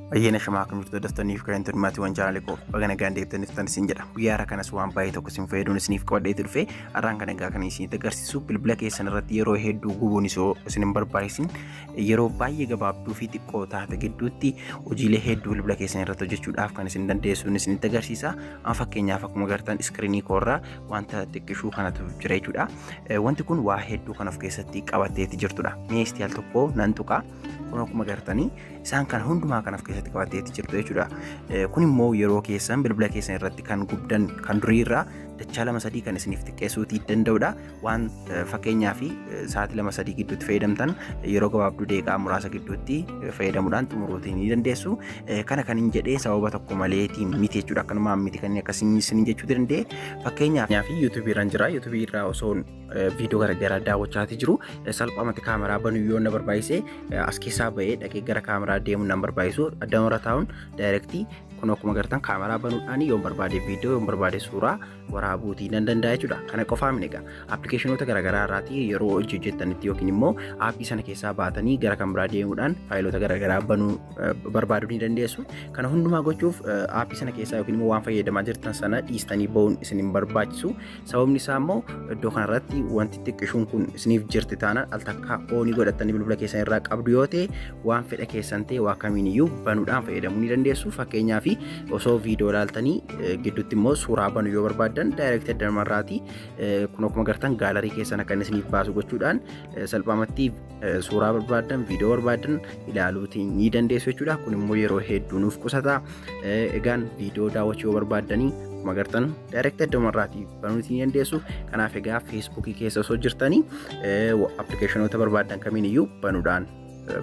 Ayyaana shamaa kan jirtu daftaniif kan turmaati waan jaalale ko bagana gaandeettaniif tan isin jedha guyyaa kanas waan baay'ee tokko isin fayyaduun isiniif qabadhee dhufe arraan kan egaa kan isin agarsiisu bilbila keessan irratti yeroo hedduu gubuun isoo isin hin barbaachisin yeroo baay'ee gabaabduu fi xiqqoo taate gidduutti hojiilee hedduu bilbila keessan irratti hojjechuudhaaf kan isin dandeessuun isinitti agarsiisa. An fakkeenyaaf akkuma agartan iskiriinii koorraa wanta xiqqishuu kanatu jira jechuudha. Wanti kun waa hedduu kan of keessatti qabateeti jirtudha. Meestii al tokko nan tuqa kun akkuma agartanii isaan kan hundumaa kan of keessatti qabateeti jirtu jechuudha. Kun immoo yeroo keessan bilbila keessan irratti kan gubdan kan durii irraa dachaa 2-3 kan isiniif xiqqeessuutii danda'udha. Waan fakkeenyaa fi sa'aatii 2-3 gidduutti fayyadamtan yeroo gabaabduu deeqaa muraasa gidduutti fayyadamuudhaan xumuruutii ni dandeessu. Kana kan hin jedhee sababa tokko maleetiin miti jechuudha. Akkanumaan miti kan akkasiin isin jechuu danda'e fakkeenyaaf YouTube irraan jira. YouTube irraa osoo viidiyoo garaagaraa daawwachaatii jiru salphaamatti kaameraa banuu yoo na barbaachise as keessaa ba'ee dhaqee gara kaameraa deemuun na barbaachisu addamara taa'uun daayirektii kun akkuma agartan kaameraa banuudhaan yoo barbaade viidiyoo yoo barbaade suuraa waraabuutii nan danda'a jechuudha. Kana qofaa miti egaa appilikeeshinoota garaagaraa irraatii yeroo hojii hojjettanitti yookiin immoo aappii sana keessaa baatanii gara kaameraa deemuudhaan faayilota garaagaraa banuu barbaaduu ni dandeessu. Kana hundumaa gochuuf aappii sana keessaa yookiin immoo waan fayyadamaa jirtan sana dhiistanii ba'uun isin hin barbaachisu. Sababni isaa immoo iddoo kanarratti wanti xiqqishuun kun isiniif jirti taanaan al takka oonii godhattanii bilbila keessan irraa qabdu yoo ta'e waan fedha keessan ta'e waa kamiiniyyuu banuudhaan fayyadamuu ni dandeessu. Fakkeenyaaf osoo viidiyoo ilaaltanii gidduutti immoo suuraa banuu yoo barbaadan daayirektii addamarraati kun akkuma agartan gaalarii keessan akka isiniif baasu gochuudhaan salphaamatti suuraa barbaadan viidiyoo barbaadan ilaaluutii ni dandeessu jechuudha. Kun immoo yeroo hedduu nuuf qusata. Egaan viidiyoo daawwachuu yoo barbaadanii akkuma agartan daayirektii addamarraati banuutii ni dandeessu. Kanaaf egaa feesbuukii keessa osoo jirtanii appilikeeshinoota barbaadan kamiiniyyuu banuudhaan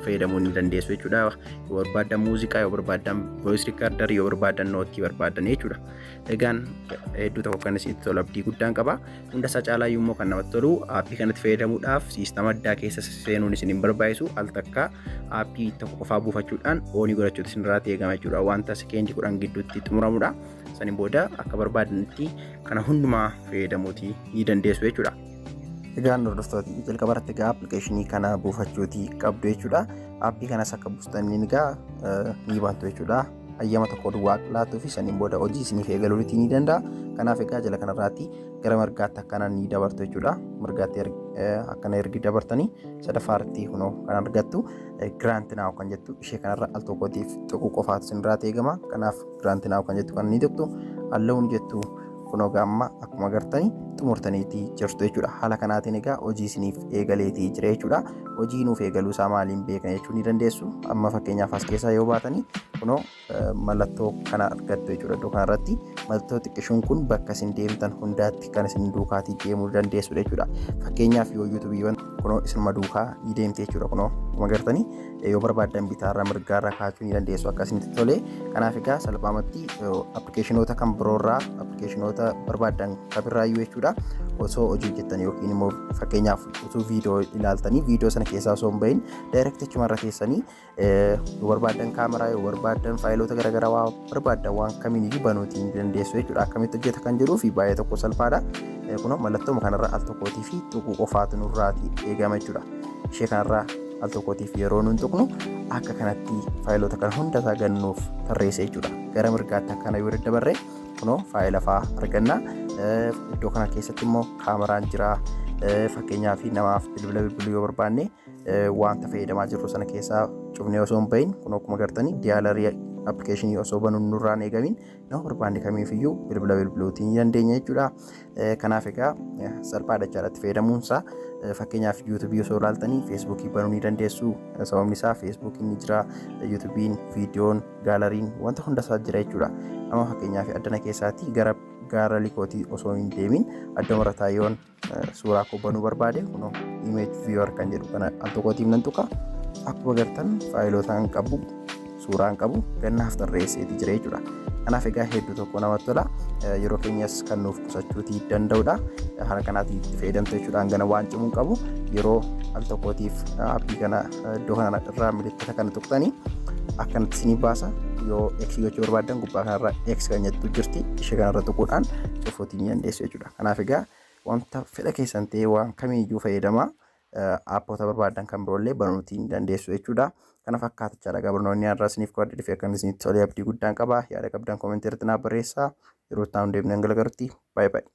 fayyadamuu ni dandeessu jechuudha. Yoo barbaadan muuziqaa, yoo barbaadan voice recorder, yoo barbaadan nootii barbaadan jechuudha. Egaan hedduu tokko kan isinitti tolu abdii guddaan qaba. Hunda isaa caalaa immoo kan namatti tolu aappii kanatti fayyadamuudhaaf siistama addaa keessa seenuun isin hin barbaachisu. Al takka aappii tokko qofaa buufachuudhaan oonii godhachuutu isin irraa eegama jechuudha. Wanta sekeendi 10 gidduutti xumuramudha. Saniin booda akka barbaadanitti kana hundumaa fayyadamuutii ni dandeessu jechuudha. Egaan hordoftoota jalqaba irratti egaa appilikeeshinii kana buufachuutii qabdu jechuudha. Aappii kanas akka buustanii egaa ni bantu jechuudha. Ayyama tokko duwwaa laattuu fi saniin booda hojii isiniif eegaluu ni danda'a. Kanaaf egaa jala kanarraatti gara mirgaatti akkana ni dabartu jechuudha. Mirgaatti akkana ergi dabartanii sadaffaarratti kunoo kan argattu giraanti naaw kan jettu ishee kanarra al tokkootiif tuquu qofaatu isinirraa eegama. Kanaaf giraanti naaw kan jettu kan ni tuqxu hallawuun jettu kunoo gamma akkuma agartanii xumurtaniitii jirtu jechuudha. Haala kanaatiin egaa hojii isiniif eegaleetii jira jechuudha. Hojii nuuf eegaluu isaa maaliin beekna jechuu ni dandeessu. Amma fakkeenyaaf as keessaa yoo baatanii kunoo mallattoo kana argattu jechuudha. Iddoo kanarratti mallattoo xiqqishuun kun bakka isin deemtan hundaatti kan isin duukaatii deemuu dandeessu jechuudha. Fakkeenyaaf yoo yuutuubiiwwan kunoo isinuma duukaa ni deemte jechuudha. Kunoo akkuma agartanii yoo barbaadan bitaarra mirgaarra kaachuu ni dandeessu akka isinitti tole. Kanaaf egaa salphaamatti appilikeeshinoota kan biroorraa appilikeeshinoota barbaadan kabirraayyuu jechuudha. Osoo hojii hojjettan yookiin immoo fakkeenyaaf osoo viidiyoo ilaaltanii viidiyoo sana keessaa osoo hin bahin daayirektii achumarra teessanii yoo barbaadan kaameraa yoo barbaadan faayilota garaagaraa waa barbaadan waan kamiiniyyuu banuutii ni dandeessu jechuudha. Akkamitti hojjeta kan jedhuu fi baay'ee tokko salphaadha. Kunoo mallattooma kanarra al tokkootii fi tuquu qofaatu nurraati eegama jechuudha. Ishee kanarraa al tokkootiif yeroo nuun tuqnu akka kanatti faayilota kana hunda isaa gannuuf tarreessa jechuudha. Gara mirgaatti akkana yoo daddabarre kunoo faayila fa'aa arganna. Iddoo kana keessatti immoo kaameraan jira. Fakkeenyaaf namaaf bilbila bilbiluu yoo barbaanne wanta fayyadamaa jirru sana keessaa cufnee osoo hin bahin kun akkuma agartanii diyaalarii appilikeeshinii osoo banuun nurraan eegamin nama barbaanne kamiifiyyuu bilbila bilbiluutii ni dandeenya jechuudha. Kanaaf egaa salphaadha jechaadha fayyadamuunsaa. Fakkeenyaaf yuutuubii osoo ilaaltanii feesbuukii banuu ni dandeessu. Sababni isaa feesbuukiin ni jira, yuutuubiin, viidiyoon, gaalariin wanta hundasaa jira jechuudha. Amma fakkeenyaaf addana keessaatti gara gaara likootii osoo hin deemin addamarra taayyoon suuraa koo banuu barbaade kunoo image viewer kan jedhu kana al tokkootiif nan tuqa. Akkuma agartan faayilotaan qabu suuraan qabu gannaaf tarreesseetii jira jechuudha. Kanaaf egaa hedduu tokko namatti tola. Yeroo keenyas kan nuuf qusachuutii danda'udha. Haala kanaatiin itti fayyadamtu jechuudha. Hangana waan cimuun qabu yeroo al tokkootiif aappii kana iddoo kana irraa milikkita kana tuqxanii akkanatti isinii baasa. Yoo X gochuu barbaadan gubbaa kanarra X kan jettu jirti. Ishee kanarra tuquudhaan cufuutii ni dandeessu jechuudha. Kanaaf egaa wanta fedha keessan ta'ee waan kamiiyyuu fayyadamaa aappota barbaadan kan biroollee banuutii ni dandeessu jechuudha. Kana fakkaata jechaadha barnoonni har'aa isiniif qo'adde dhufee akka isinitti tolee abdii guddaan qaba. Yaada qabdan koomentii irratti naaf barreessaa. Yeroo itti aanu deebinee hanga gargarutti baay'ee baay'ee.